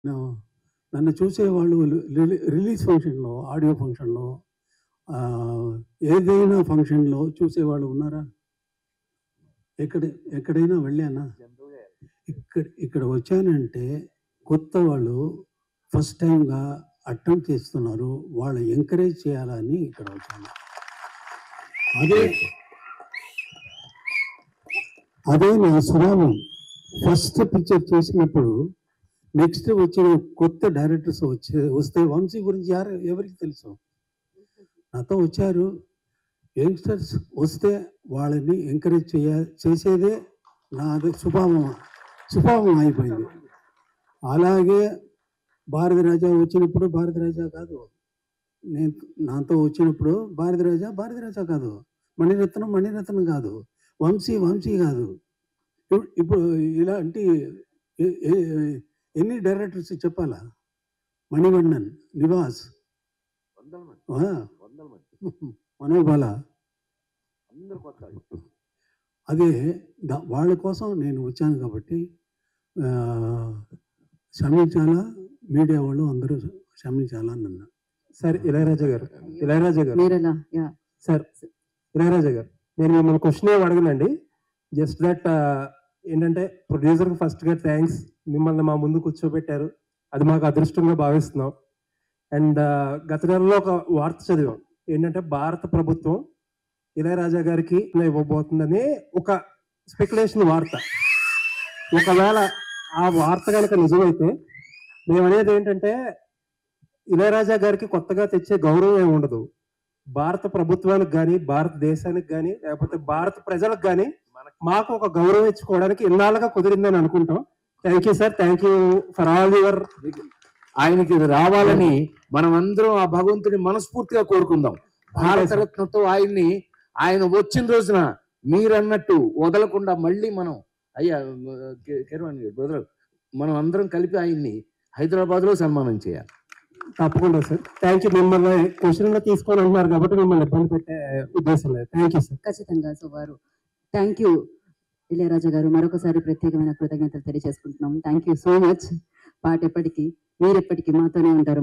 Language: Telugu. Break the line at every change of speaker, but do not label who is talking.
నా- నన్ను చూసేవాళ్ళు రిలీజ్ ఫంక్షన్లో, ఆడియో ఫంక్షన్లో, ఆ, ఏదైనా ఫంక్షన్లో చూసేవాళ్ళు ఉన్నారా? ఎక్కడ ఎక్కడైనా వెళ్ళానా? ఇక్కడ వచ్చానంటే కొత్త వాళ్ళు ఫస్ట్ టైంగా అటెంప్ట్ చేస్తున్నారు, వాళ్ళు ఎంకరేజ్ చేయాలని ఇక్కడ వచ్చాను. అదే అదే నా స్వభావం. ఫస్ట్ పిక్చర్ చేసినప్పుడు నెక్స్ట్ వచ్చిన కొత్త డైరెక్టర్స్ వస్తే వంశీ గురించి ఎవరికి తెలుసు? నాతో వచ్చారు యంగ్స్టర్స్, వస్తే వాళ్ళని ఎంకరేజ్ చేసేదే నాది స్వభావం అయిపోయింది. అలాగే భారతి రాజా వచ్చినప్పుడు భారతి రాజా కాదు, నేను నాతో వచ్చినప్పుడు భారతి రాజా కాదు, మణిరత్నం కాదు, వంశీ కాదు. ఇప్పుడు ఇలాంటి ఎన్ని డైరెక్టర్స్ చెప్పాలా? మణివண்ணన్, నివాస్, మనోబాల, అదే వాళ్ళ కోసం నేను వచ్చాను కాబట్టి క్షమించాలా, మీడియా వాళ్ళు అందరూ క్షమించాలా నన్ను.
సార్ ఇళయరాజా గారు సార్ ఇళయరాజా గారు, నేను మిమ్మల్ని క్వశ్చన్ ఏమి అడగనండి. జస్ట్ దట్ ఏంటంటే ప్రొడ్యూసర్కి ఫస్ట్గా థ్యాంక్స్, మిమ్మల్ని మా ముందు కూర్చోబెట్టారు, అది మాకు అదృష్టంగా భావిస్తున్నాం. అండ్ గత నెలలో ఒక వార్త చదివాం, ఏంటంటే భారత ప్రభుత్వం ఇళయరాజా గారికి ఇవ్వబోతుందని ఒక స్పెక్యులేషన్ వార్త. ఒకవేళ ఆ వార్త కనుక నిజమైతే మేమనేది ఏంటంటే ఇళయరాజా గారికి కొత్తగా తెచ్చే గౌరవం ఏమి ఉండదు, భారత ప్రభుత్వానికి కానీ, భారతదేశానికి కానీ, లేకపోతే భారత ప్రజలకు కానీ మాకు ఒక గౌరవం ఇచ్చుకోవడానికి ఇన్నాళ్ళుగా కుదిరిందని అనుకుంటాం. Thank you sir, thank you for all your.
ఆయనకి ఇది రావాలని మనం అందరం ఆ భగవంతుని మనస్ఫూర్తిగా కోరుకుందాం. భారతరత్నతో ఆయన వచ్చిన రోజున మీరన్నట్టు వదలకుండా మళ్ళీ మనం బ్రదర్ మనం అందరం కలిపి ఆయన్ని హైదరాబాద్ లో సన్మానం చేయాలి.
తప్పకుండా సార్, థ్యాంక్ యూ. మిమ్మల్ని క్వశ్చన్ లో తీసుకొని అంటున్నారు కాబట్టి మిమ్మల్ని ఇబ్బంది పెట్టే ఉద్దేశం లేదు. Thank you sir.
ఖచ్చితంగా. సో వారు థ్యాంక్ యూ ఇళయరాజా గారు, మరొకసారి ప్రత్యేకమైన కృతజ్ఞతలు తెలియజేసుకుంటున్నాం. Thank you so much. పాట ఎప్పటికీ, మీరెప్పటికీ మాతోనే ఉంటారు.